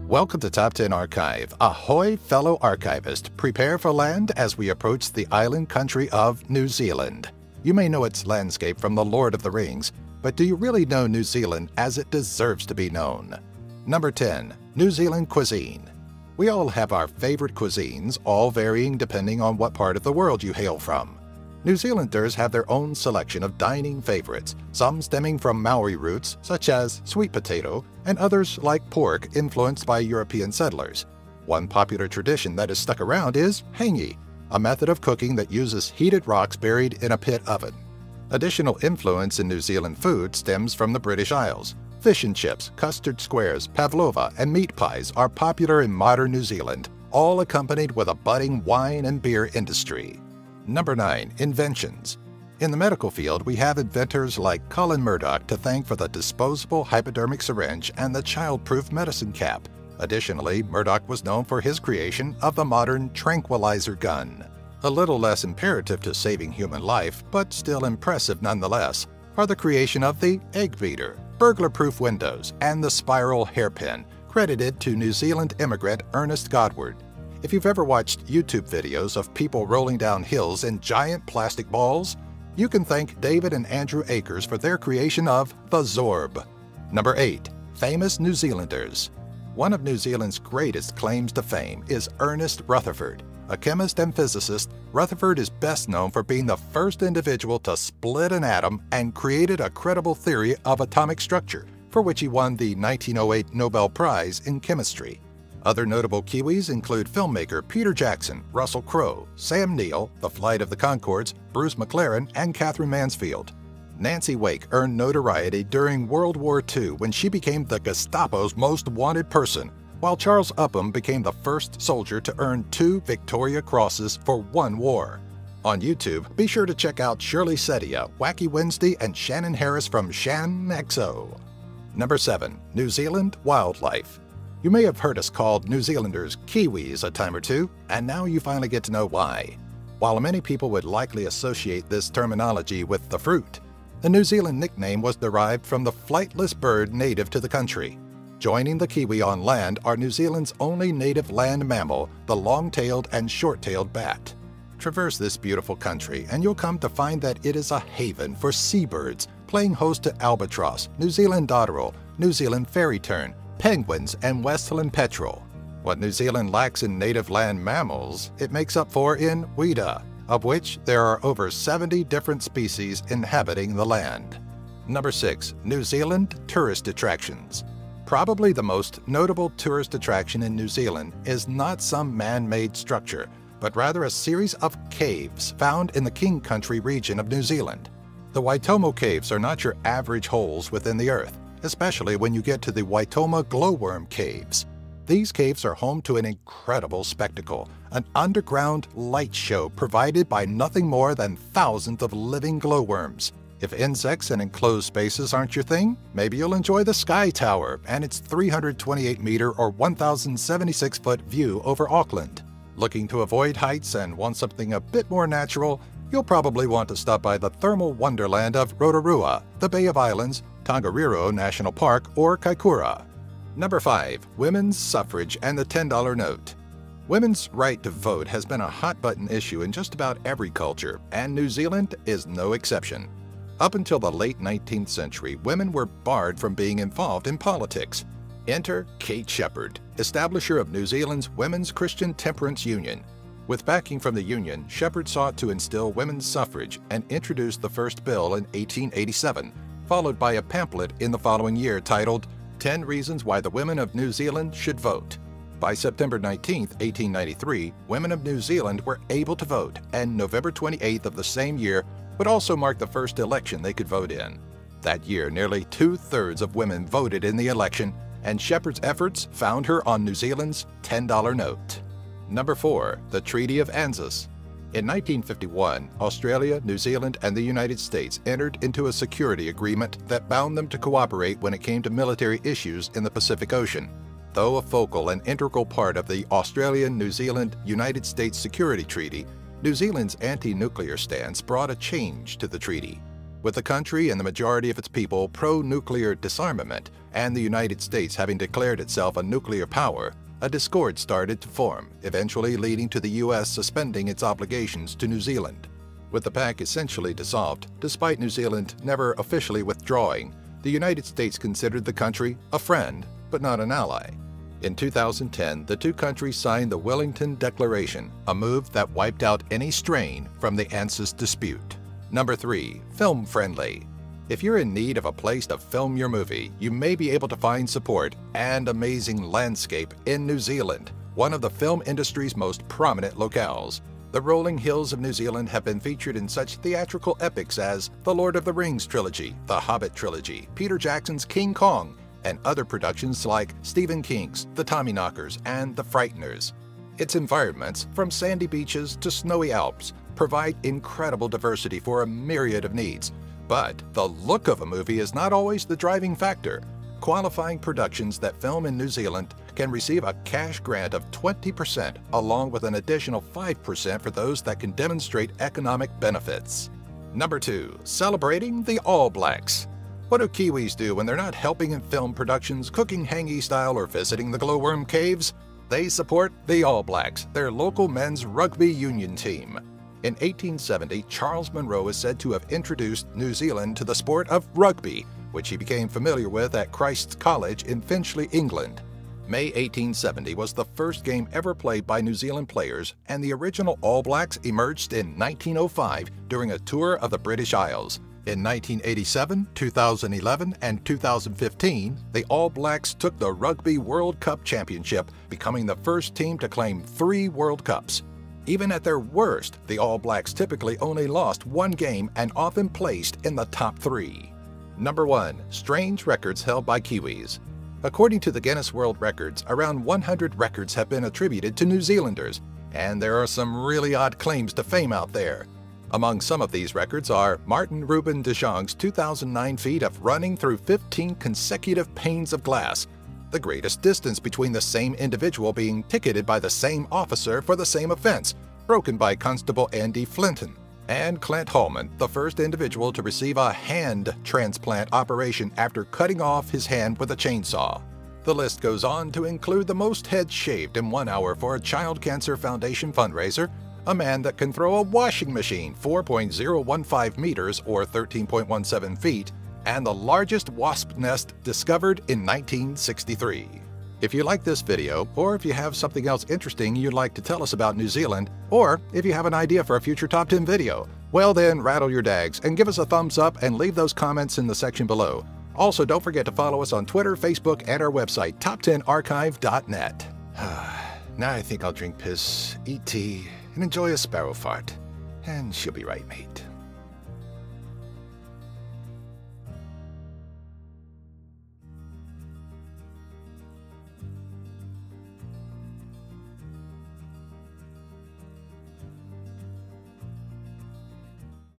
Welcome to Top 10 Archive. Ahoy, fellow archivist. Prepare for land as we approach the island country of New Zealand. You may know its landscape from The Lord of the Rings, but do you really know New Zealand as it deserves to be known? Number 10. New Zealand Cuisine. We all have our favorite cuisines, all varying depending on what part of the world you hail from. New Zealanders have their own selection of dining favorites, some stemming from Maori roots, such as sweet potato, and others like pork influenced by European settlers. One popular tradition that has stuck around is hangi, a method of cooking that uses heated rocks buried in a pit oven. Additional influence in New Zealand food stems from the British Isles. Fish and chips, custard squares, pavlova, and meat pies are popular in modern New Zealand, all accompanied with a budding wine and beer industry. Number 9. Inventions. In the medical field, we have inventors like Colin Murdoch to thank for the disposable hypodermic syringe and the child-proof medicine cap. Additionally, Murdoch was known for his creation of the modern tranquilizer gun. A little less imperative to saving human life, but still impressive nonetheless, are the creation of the egg beater, burglar-proof windows, and the spiral hairpin, credited to New Zealand immigrant Ernest Godward. If you've ever watched YouTube videos of people rolling down hills in giant plastic balls, you can thank David and Andrew Akers for their creation of the Zorb. Number 8. Famous New Zealanders. One of New Zealand's greatest claims to fame is Ernest Rutherford. A chemist and physicist, Rutherford is best known for being the first individual to split an atom and created a credible theory of atomic structure, for which he won the 1908 Nobel Prize in Chemistry. Other notable Kiwis include filmmaker Peter Jackson, Russell Crowe, Sam Neill, The Flight of the Conchords, Bruce McLaren, and Catherine Mansfield. Nancy Wake earned notoriety during World War II when she became the Gestapo's most wanted person, while Charles Upham became the first soldier to earn 2 Victoria Crosses for one war. On YouTube, be sure to check out Shirley Setia, Wacky Wednesday, and Shannon Harris from Shan XO. Number 7. New Zealand Wildlife. You may have heard us called New Zealanders Kiwis a time or two, and now you finally get to know why. While many people would likely associate this terminology with the fruit, the New Zealand nickname was derived from the flightless bird native to the country. Joining the kiwi on land are New Zealand's only native land mammal, the long-tailed and short-tailed bat. Traverse this beautiful country and you'll come to find that it is a haven for seabirds, playing host to albatross, New Zealand dotterel, New Zealand fairy tern, penguins, and Westland petrel. What New Zealand lacks in native land mammals, it makes up for in weta, of which there are over 70 different species inhabiting the land. Number 6. New Zealand Tourist Attractions. Probably the most notable tourist attraction in New Zealand is not some man-made structure, but rather a series of caves found in the King Country region of New Zealand. The Waitomo Caves are not your average holes within the earth, especially when you get to the Waitoma Glowworm Caves. These caves are home to an incredible spectacle, an underground light show provided by nothing more than thousands of living glowworms. If insects and enclosed spaces aren't your thing, maybe you'll enjoy the Sky Tower and its 328-meter or 1,076-foot view over Auckland. Looking to avoid heights and want something a bit more natural, you'll probably want to stop by the thermal wonderland of Rotorua, the Bay of Islands, Tongariro National Park, or Kaikoura. Number 5. Women's Suffrage and the $10 Note. Women's right to vote has been a hot-button issue in just about every culture, and New Zealand is no exception. Up until the late 19th century, women were barred from being involved in politics. Enter Kate Shepherd, establisher of New Zealand's Women's Christian Temperance Union. With backing from the Union, Shepherd sought to instill women's suffrage and introduced the first bill in 1887, followed by a pamphlet in the following year titled 10 Reasons Why the Women of New Zealand Should Vote. By September 19, 1893, women of New Zealand were able to vote, and November 28th of the same year would also mark the first election they could vote in. That year, nearly 2/3 of women voted in the election, and Shepherd's efforts found her on New Zealand's $10 note. Number 4. The Treaty of ANZUS. In 1951, Australia, New Zealand, and the United States entered into a security agreement that bound them to cooperate when it came to military issues in the Pacific Ocean. Though a focal and integral part of the Australian-New Zealand-United States Security Treaty, New Zealand's anti-nuclear stance brought a change to the treaty. With the country and the majority of its people pro-nuclear disarmament, and the United States having declared itself a nuclear power, a discord started to form, eventually leading to the U.S. suspending its obligations to New Zealand. With the pact essentially dissolved, despite New Zealand never officially withdrawing, the United States considered the country a friend, but not an ally. In 2010, the two countries signed the Wellington Declaration, a move that wiped out any strain from the ANZUS dispute. Number 3. Film-friendly. If you're in need of a place to film your movie, you may be able to find support and amazing landscape in New Zealand, one of the film industry's most prominent locales. The rolling hills of New Zealand have been featured in such theatrical epics as The Lord of the Rings trilogy, The Hobbit trilogy, Peter Jackson's King Kong, and other productions like Stephen King's The Tommyknockers and The Frighteners. Its environments, from sandy beaches to snowy Alps, provide incredible diversity for a myriad of needs. But the look of a movie is not always the driving factor. Qualifying productions that film in New Zealand can receive a cash grant of 20%, along with an additional 5% for those that can demonstrate economic benefits. Number 2. Celebrating the All Blacks. What do Kiwis do when they're not helping in film productions, cooking hangi style, or visiting the glowworm caves? They support the All Blacks, their local men's rugby union team. In 1870, Charles Munro is said to have introduced New Zealand to the sport of rugby, which he became familiar with at Christ's College in Finchley, England. May 1870 was the first game ever played by New Zealand players, and the original All Blacks emerged in 1905 during a tour of the British Isles. In 1987, 2011, and 2015, the All Blacks took the Rugby World Cup Championship, becoming the first team to claim 3 World Cups. Even at their worst, the All Blacks typically only lost 1 game and often placed in the top 3. Number 1. Strange records held by Kiwis. According to the Guinness World Records, around 100 records have been attributed to New Zealanders, and there are some really odd claims to fame out there. Among some of these records are Martin Ruben de Jong's 2,009 feet of running through 15 consecutive panes of glass, the greatest distance between the same individual being ticketed by the same officer for the same offense, broken by Constable Andy Flinton, and Clint Holman, the first individual to receive a hand transplant operation after cutting off his hand with a chainsaw. The list goes on to include the most heads shaved in 1 hour for a Child Cancer Foundation fundraiser, a man that can throw a washing machine 4.015 meters or 13.17 feet, and the largest wasp nest discovered in 1963. If you like this video, or if you have something else interesting you'd like to tell us about New Zealand, or if you have an idea for a future Top 10 video, well then rattle your dags and give us a thumbs up and leave those comments in the section below. Also, don't forget to follow us on Twitter, Facebook, and our website, top10archive.net. Now I think I'll drink piss, eat tea, and enjoy a sparrow fart. And she'll be right, mate.